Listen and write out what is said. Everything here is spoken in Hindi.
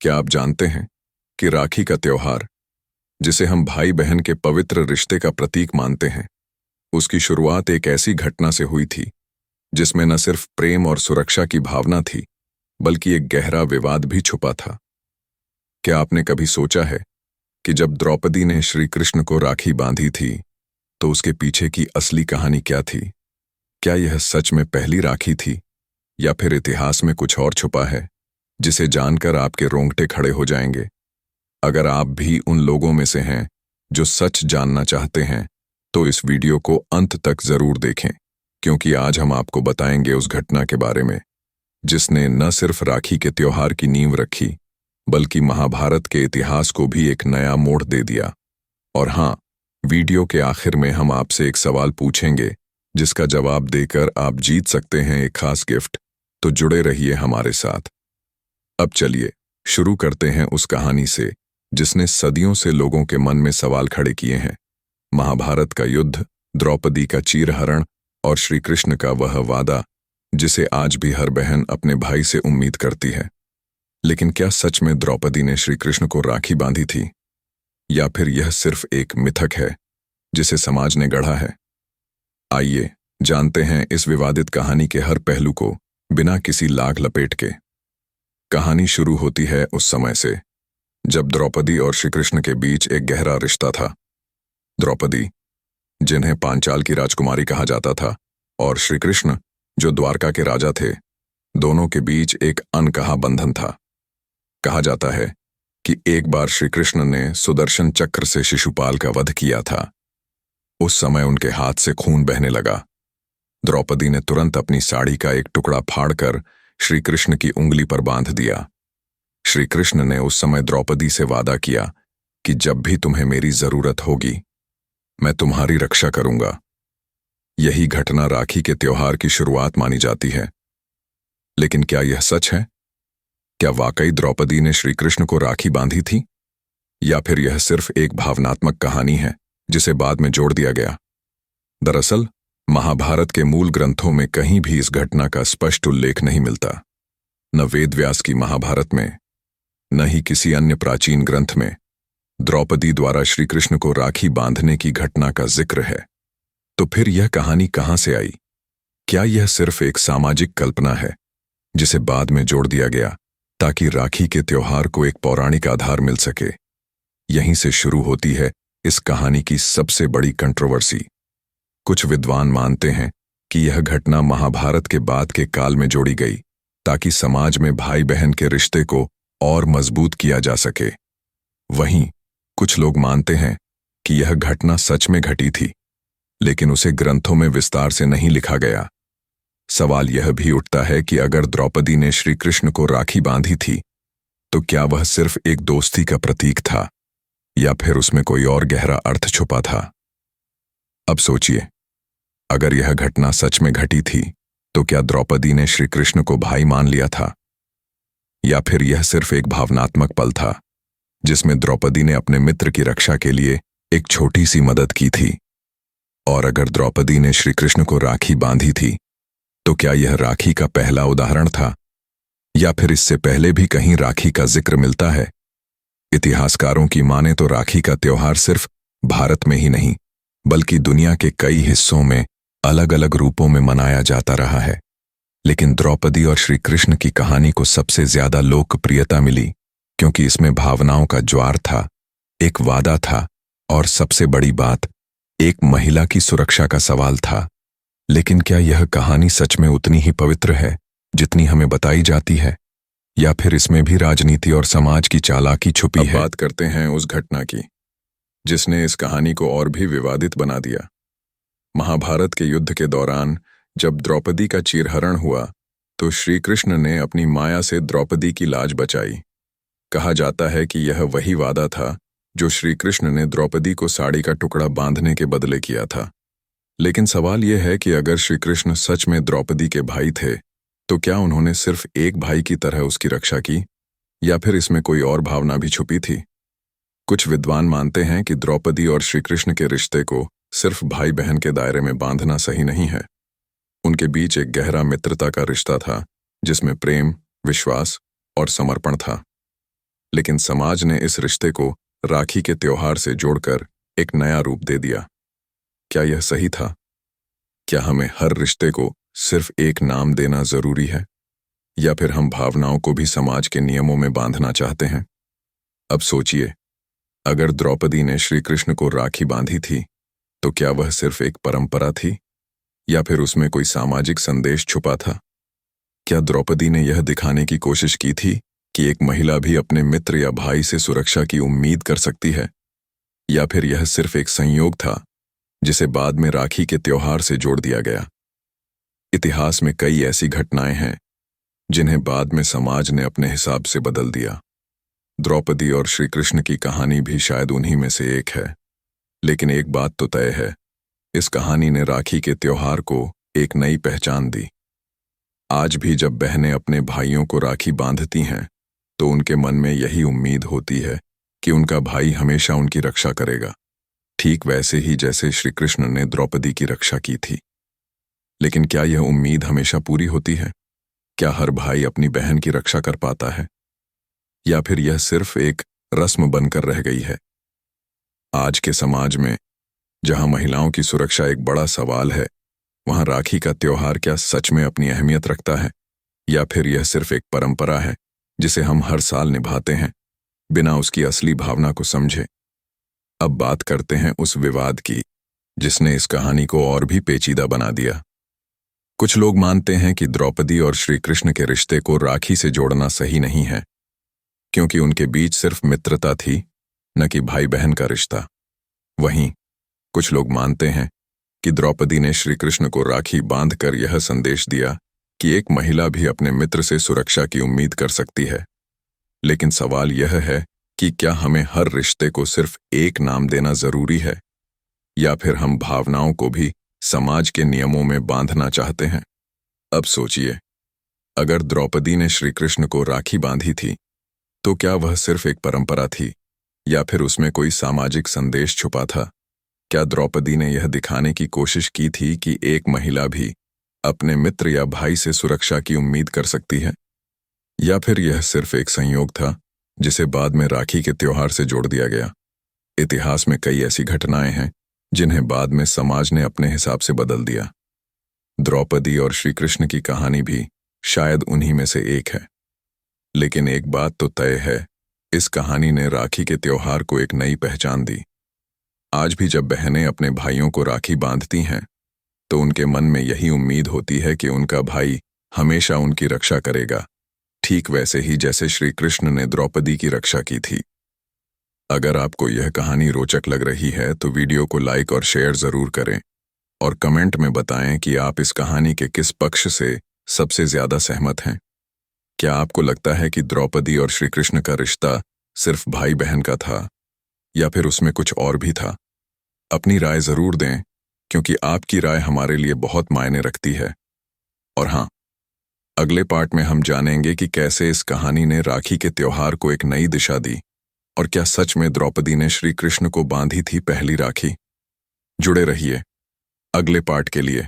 क्या आप जानते हैं कि राखी का त्योहार, जिसे हम भाई बहन के पवित्र रिश्ते का प्रतीक मानते हैं, उसकी शुरुआत एक ऐसी घटना से हुई थी जिसमें न सिर्फ प्रेम और सुरक्षा की भावना थी, बल्कि एक गहरा विवाद भी छुपा था। क्या आपने कभी सोचा है कि जब द्रौपदी ने श्री कृष्ण को राखी बांधी थी, तो उसके पीछे की असली कहानी क्या थी? क्या यह सच में पहली राखी थी, या फिर इतिहास में कुछ और छुपा है जिसे जानकर आपके रोंगटे खड़े हो जाएंगे? अगर आप भी उन लोगों में से हैं जो सच जानना चाहते हैं, तो इस वीडियो को अंत तक जरूर देखें, क्योंकि आज हम आपको बताएंगे उस घटना के बारे में जिसने न सिर्फ राखी के त्योहार की नींव रखी, बल्कि महाभारत के इतिहास को भी एक नया मोड़ दे दिया। और हाँ, वीडियो के आखिर में हम आपसे एक सवाल पूछेंगे जिसका जवाब देकर आप जीत सकते हैं एक खास गिफ्ट। तो जुड़े रहिए हमारे साथ। अब चलिए शुरू करते हैं उस कहानी से जिसने सदियों से लोगों के मन में सवाल खड़े किए हैं। महाभारत का युद्ध, द्रौपदी का चीरहरण और श्री कृष्ण का वह वादा जिसे आज भी हर बहन अपने भाई से उम्मीद करती है। लेकिन क्या सच में द्रौपदी ने श्री कृष्ण को राखी बांधी थी, या फिर यह सिर्फ एक मिथक है जिसे समाज ने गढ़ा है? आइए जानते हैं इस विवादित कहानी के हर पहलू को बिना किसी लाग लपेट के। कहानी शुरू होती है उस समय से जब द्रौपदी और श्री कृष्ण के बीच एक गहरा रिश्ता था। द्रौपदी, जिन्हें पांचाल की राजकुमारी कहा जाता था, और श्री कृष्ण, जो द्वारका के राजा थे, दोनों के बीच एक अनकहा बंधन था। कहा जाता है कि एक बार श्री कृष्ण ने सुदर्शन चक्र से शिशुपाल का वध किया था। उस समय उनके हाथ से खून बहने लगा। द्रौपदी ने तुरंत अपनी साड़ी का एक टुकड़ा फाड़कर श्री कृष्ण की उंगली पर बांध दिया। श्री कृष्ण ने उस समय द्रौपदी से वादा किया कि जब भी तुम्हें मेरी जरूरत होगी, मैं तुम्हारी रक्षा करूंगा। यही घटना राखी के त्योहार की शुरुआत मानी जाती है। लेकिन क्या यह सच है? क्या वाकई द्रौपदी ने श्री कृष्ण को राखी बांधी थी, या फिर यह सिर्फ एक भावनात्मक कहानी है जिसे बाद में जोड़ दिया गया? दरअसल महाभारत के मूल ग्रंथों में कहीं भी इस घटना का स्पष्ट उल्लेख नहीं मिलता। न वेदव्यास की महाभारत में, न ही किसी अन्य प्राचीन ग्रंथ में द्रौपदी द्वारा श्री कृष्ण को राखी बांधने की घटना का जिक्र है। तो फिर यह कहानी कहां से आई? क्या यह सिर्फ एक सामाजिक कल्पना है जिसे बाद में जोड़ दिया गया ताकि राखी के त्योहार को एक पौराणिक आधार मिल सके? यहीं से शुरू होती है इस कहानी की सबसे बड़ी कंट्रोवर्सी। कुछ विद्वान मानते हैं कि यह घटना महाभारत के बाद के काल में जोड़ी गई ताकि समाज में भाई बहन के रिश्ते को और मजबूत किया जा सके। वहीं कुछ लोग मानते हैं कि यह घटना सच में घटी थी, लेकिन उसे ग्रंथों में विस्तार से नहीं लिखा गया। सवाल यह भी उठता है कि अगर द्रौपदी ने श्री कृष्ण को राखी बांधी थी, तो क्या वह सिर्फ एक दोस्ती का प्रतीक था, या फिर उसमें कोई और गहरा अर्थ छुपा था? अब सोचिए, अगर यह घटना सच में घटी थी, तो क्या द्रौपदी ने श्री कृष्ण को भाई मान लिया था, या फिर यह सिर्फ एक भावनात्मक पल था जिसमें द्रौपदी ने अपने मित्र की रक्षा के लिए एक छोटी सी मदद की थी? और अगर द्रौपदी ने श्री कृष्ण को राखी बांधी थी, तो क्या यह राखी का पहला उदाहरण था, या फिर इससे पहले भी कहीं राखी का जिक्र मिलता है? इतिहासकारों की माने तो राखी का त्योहार सिर्फ भारत में ही नहीं, बल्कि दुनिया के कई हिस्सों में अलग अलग रूपों में मनाया जाता रहा है। लेकिन द्रौपदी और श्री कृष्ण की कहानी को सबसे ज्यादा लोकप्रियता मिली क्योंकि इसमें भावनाओं का ज्वार था, एक वादा था, और सबसे बड़ी बात, एक महिला की सुरक्षा का सवाल था। लेकिन क्या यह कहानी सच में उतनी ही पवित्र है जितनी हमें बताई जाती है, या फिर इसमें भी राजनीति और समाज की चालाकी छुपी है? बात करते हैं उस घटना की जिसने इस कहानी को और भी विवादित बना दिया। महाभारत के युद्ध के दौरान जब द्रौपदी का चीरहरण हुआ, तो श्री कृष्ण ने अपनी माया से द्रौपदी की लाज बचाई। कहा जाता है कि यह वही वादा था जो श्री कृष्ण ने द्रौपदी को साड़ी का टुकड़ा बांधने के बदले किया था। लेकिन सवाल यह है कि अगर श्री कृष्ण सच में द्रौपदी के भाई थे, तो क्या उन्होंने सिर्फ एक भाई की तरह उसकी रक्षा की, या फिर इसमें कोई और भावना भी छुपी थी? कुछ विद्वान मानते हैं कि द्रौपदी और श्री कृष्ण के रिश्ते को सिर्फ भाई बहन के दायरे में बांधना सही नहीं है। उनके बीच एक गहरा मित्रता का रिश्ता था जिसमें प्रेम, विश्वास और समर्पण था। लेकिन समाज ने इस रिश्ते को राखी के त्योहार से जोड़कर एक नया रूप दे दिया। क्या यह सही था? क्या हमें हर रिश्ते को सिर्फ एक नाम देना जरूरी है, या फिर हम भावनाओं को भी समाज के नियमों में बांधना चाहते हैं? अब सोचिए, अगर द्रौपदी ने श्री कृष्ण को राखी बांधी थी, तो क्या वह सिर्फ एक परंपरा थी, या फिर उसमें कोई सामाजिक संदेश छुपा था? क्या द्रौपदी ने यह दिखाने की कोशिश की थी कि एक महिला भी अपने मित्र या भाई से सुरक्षा की उम्मीद कर सकती है, या फिर यह सिर्फ एक संयोग था जिसे बाद में राखी के त्योहार से जोड़ दिया गया? इतिहास में कई ऐसी घटनाएं हैं जिन्हें बाद में समाज ने अपने हिसाब से बदल दिया। द्रौपदी और श्री कृष्ण की कहानी भी शायद उन्हीं में से एक है। लेकिन एक बात तो तय है, इस कहानी ने राखी के त्योहार को एक नई पहचान दी। आज भी जब बहनें अपने भाइयों को राखी बांधती हैं, तो उनके मन में यही उम्मीद होती है कि उनका भाई हमेशा उनकी रक्षा करेगा, ठीक वैसे ही जैसे श्री कृष्ण ने द्रौपदी की रक्षा की थी। लेकिन क्या यह उम्मीद हमेशा पूरी होती है? क्या हर भाई अपनी बहन की रक्षा कर पाता है, या फिर यह सिर्फ एक रस्म बनकर रह गई है? आज के समाज में, जहां महिलाओं की सुरक्षा एक बड़ा सवाल है, वहां राखी का त्योहार क्या सच में अपनी अहमियत रखता है, या फिर यह सिर्फ एक परंपरा है जिसे हम हर साल निभाते हैं बिना उसकी असली भावना को समझे? अब बात करते हैं उस विवाद की जिसने इस कहानी को और भी पेचीदा बना दिया। कुछ लोग मानते हैं कि द्रौपदी और श्री कृष्ण के रिश्ते को राखी से जोड़ना सही नहीं है, क्योंकि उनके बीच सिर्फ मित्रता थी, न कि भाई बहन का रिश्ता। वहीं कुछ लोग मानते हैं कि द्रौपदी ने श्री कृष्ण को राखी बांधकर यह संदेश दिया कि एक महिला भी अपने मित्र से सुरक्षा की उम्मीद कर सकती है। लेकिन सवाल यह है कि क्या हमें हर रिश्ते को सिर्फ एक नाम देना जरूरी है, या फिर हम भावनाओं को भी समाज के नियमों में बांधना चाहते हैं? अब सोचिए, अगर द्रौपदी ने श्री कृष्ण को राखी बांधी थी, तो क्या वह सिर्फ एक परंपरा थी, या फिर उसमें कोई सामाजिक संदेश छुपा था? क्या द्रौपदी ने यह दिखाने की कोशिश की थी कि एक महिला भी अपने मित्र या भाई से सुरक्षा की उम्मीद कर सकती है, या फिर यह सिर्फ एक संयोग था जिसे बाद में राखी के त्योहार से जोड़ दिया गया? इतिहास में कई ऐसी घटनाएं हैं जिन्हें बाद में समाज ने अपने हिसाब से बदल दिया। द्रौपदी और श्री कृष्ण की कहानी भी शायद उन्हीं में से एक है। लेकिन एक बात तो तय है, इस कहानी ने राखी के त्योहार को एक नई पहचान दी। आज भी जब बहनें अपने भाइयों को राखी बांधती हैं, तो उनके मन में यही उम्मीद होती है कि उनका भाई हमेशा उनकी रक्षा करेगा, ठीक वैसे ही जैसे श्री कृष्ण ने द्रौपदी की रक्षा की थी। अगर आपको यह कहानी रोचक लग रही है तो वीडियो को लाइक और शेयर जरूर करें, और कमेंट में बताएं कि आप इस कहानी के किस पक्ष से सबसे ज्यादा सहमत हैं। क्या आपको लगता है कि द्रौपदी और श्री कृष्ण का रिश्ता सिर्फ भाई बहन का था, या फिर उसमें कुछ और भी था? अपनी राय जरूर दें, क्योंकि आपकी राय हमारे लिए बहुत मायने रखती है। और हाँ, अगले पार्ट में हम जानेंगे कि कैसे इस कहानी ने राखी के त्योहार को एक नई दिशा दी, और क्या सच में द्रौपदी ने श्री कृष्ण को बांधी थी पहली राखी। जुड़े रहिए अगले पार्ट के लिए।